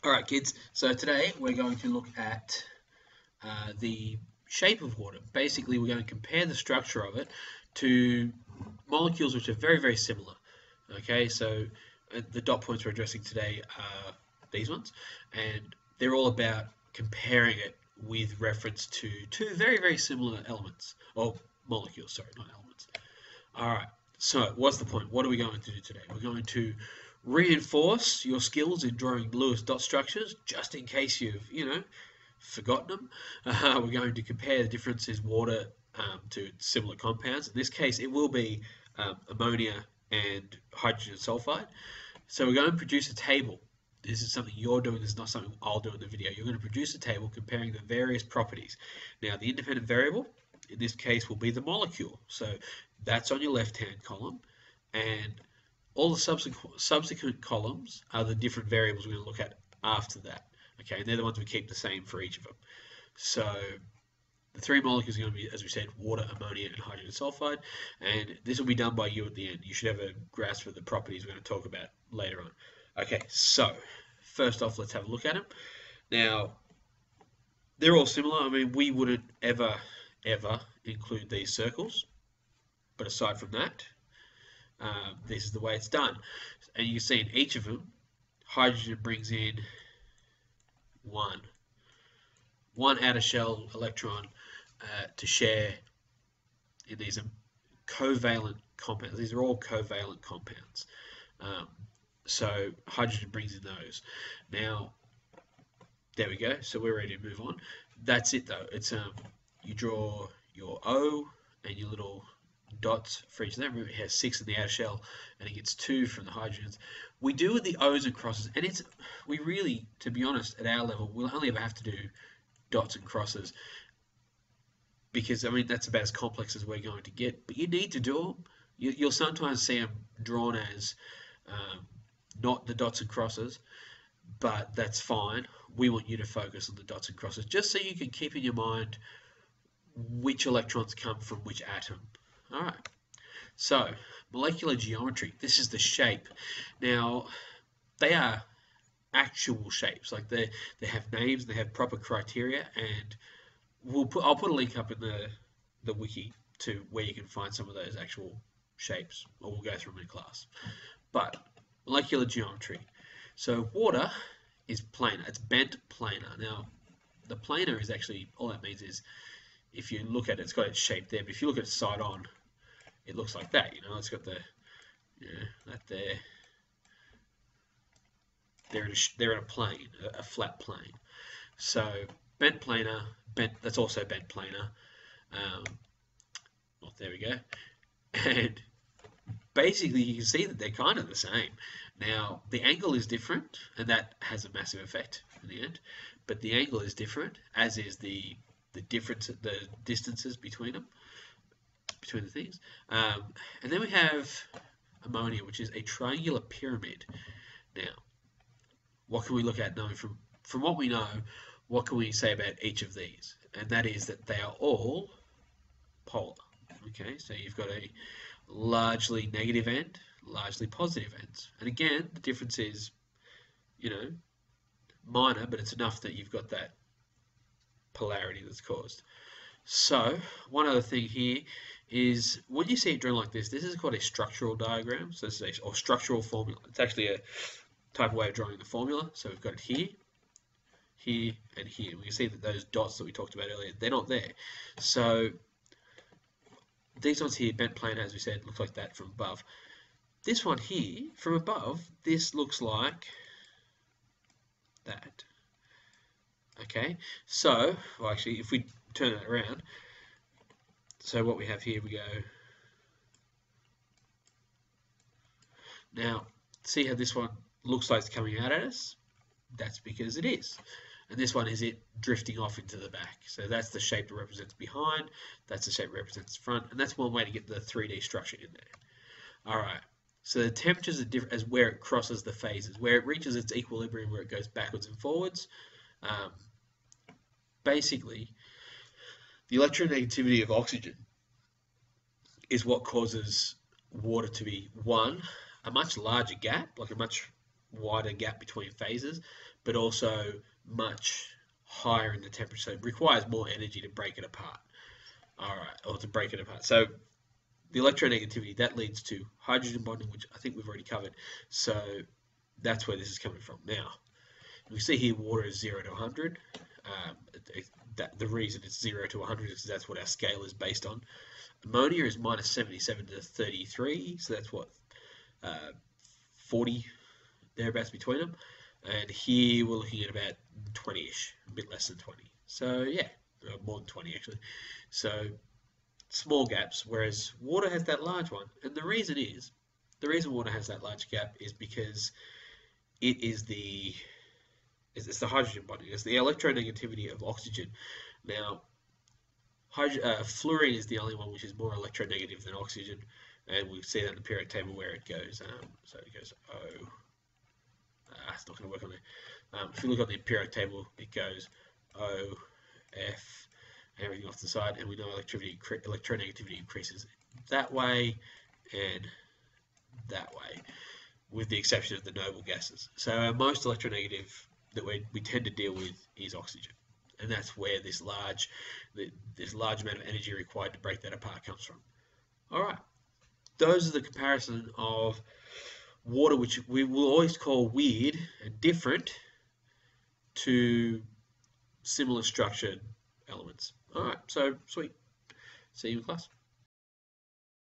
Alright kids, so today we're going to look at the shape of water. Basically we're going to compare the structure of it to molecules which are very, very similar. Okay, so the dot points we're addressing today are these ones, and they're all about comparing it with reference to two very, very similar elements, or molecules, sorry, not elements. Alright, so what's the point? What are we going to do today? We're going to reinforce your skills in drawing Lewis dot structures, just in case you've, forgotten them. We're going to compare the differences water to similar compounds. In this case, it will be ammonia and hydrogen sulfide. So we're going to produce a table. This is something you're doing, this is not something I'll do in the video. You're going to produce a table comparing the various properties. Now, the independent variable, in this case, will be the molecule. So that's on your left-hand column, and all the subsequent columns are the different variables we're going to look at after that. Okay, and they're the ones we keep the same for each of them. So the three molecules are going to be, as we said, water, ammonia, and hydrogen sulfide, and this will be done by you at the end. You should have a grasp of the properties we're going to talk about later on. Okay, so first off, let's have a look at them. Now, they're all similar. I mean, we wouldn't ever include these circles, but aside from that, this is the way it's done. And you can see in each of them, hydrogen brings in one outer shell electron to share in these covalent compounds. These are all covalent compounds. So hydrogen brings in those. Now, there we go. So we're ready to move on. That's it though. It's you draw your O and your little dots for each of them. Remember, it has 6 in the outer shell, and it gets 2 from the hydrogens. We do with the O's and crosses, and we really, to be honest, at our level, we'll only ever have to do dots and crosses, because I mean that's about as complex as we're going to get. But you need to do them. You'll sometimes see them drawn as not the dots and crosses, but that's fine. We want you to focus on the dots and crosses, just so you can keep in your mind which electrons come from which atom. Alright, so molecular geometry, this is the shape. Now, they are actual shapes, like they have names, they have proper criteria, and I'll put a link up in the wiki to where you can find some of those actual shapes, or we'll go through them in class. But molecular geometry. So water is planar, it's bent planar. Now, the planar is actually, all that means is, if you look at it, it's got its shape there, but if you look at it side on, it looks like that, it's got the, that there. They're in a plane, a flat plane. So bent planar, that's also bent planar. There we go. And basically you can see that they're kind of the same. Now, the angle is different, and that has a massive effect in the end. But the angle is different, as is the distances between them, between the things. And then we have ammonia, which is a triangular pyramid. Now, what can we look at knowing from what we know, what can we say about each of these? And that is that they are all polar. Okay, so you've got a largely negative end, largely positive ends. And again, the difference is, minor, but it's enough that you've got that polarity that's caused. So, one other thing here is, when you see it drawn like this is called a structural diagram, so or structural formula. It's actually a type of way of drawing the formula. So we've got it here, here, and here. We can see that those dots that we talked about earlier, they're not there. So these ones here, bent planar, as we said, look like that from above. This one here, from above, this looks like that. Okay, so, well actually, if we turn it around, so what we have here, we go, now, see how this one looks like it's coming out at us? That's because it is. And this one is it drifting off into the back. So that's the shape that represents behind, that's the shape that represents front, and that's one way to get the 3D structure in there. Alright, so the temperatures are different as where it crosses the phases, where it reaches its equilibrium, where it goes backwards and forwards. Basically, the electronegativity of oxygen is what causes water to be, one, a much larger gap, like a much wider gap between phases, but also much higher in the temperature, so it requires more energy to break it apart. All right, or to break it apart. So the electronegativity, that leads to hydrogen bonding, which I think we've already covered. So that's where this is coming from. Now, we see here water is 0 to 100. The reason it's 0 to 100 is because that's what our scale is based on. Ammonia is minus 77 to 33, so that's what, 40, thereabouts between them. And here we're looking at about 20-ish, a bit less than 20. So yeah, more than 20 actually. So small gaps, whereas water has that large one. And the reason water has that large gap is because it's the hydrogen bonding. It's the electronegativity of oxygen. Now, fluorine is the only one which is more electronegative than oxygen, and we see that in the periodic table where it goes. So it goes O. It's not going to work on there. If you look on the periodic table, it goes O, F, everything off the side, and we know electronegativity increases that way and that way, with the exception of the noble gases. So our most electronegative that we tend to deal with is oxygen, and that's where this large amount of energy required to break that apart comes from. All right, those are the comparison of water, which we will always call weird and different, to similar structured elements. All right, so sweet. See you in class.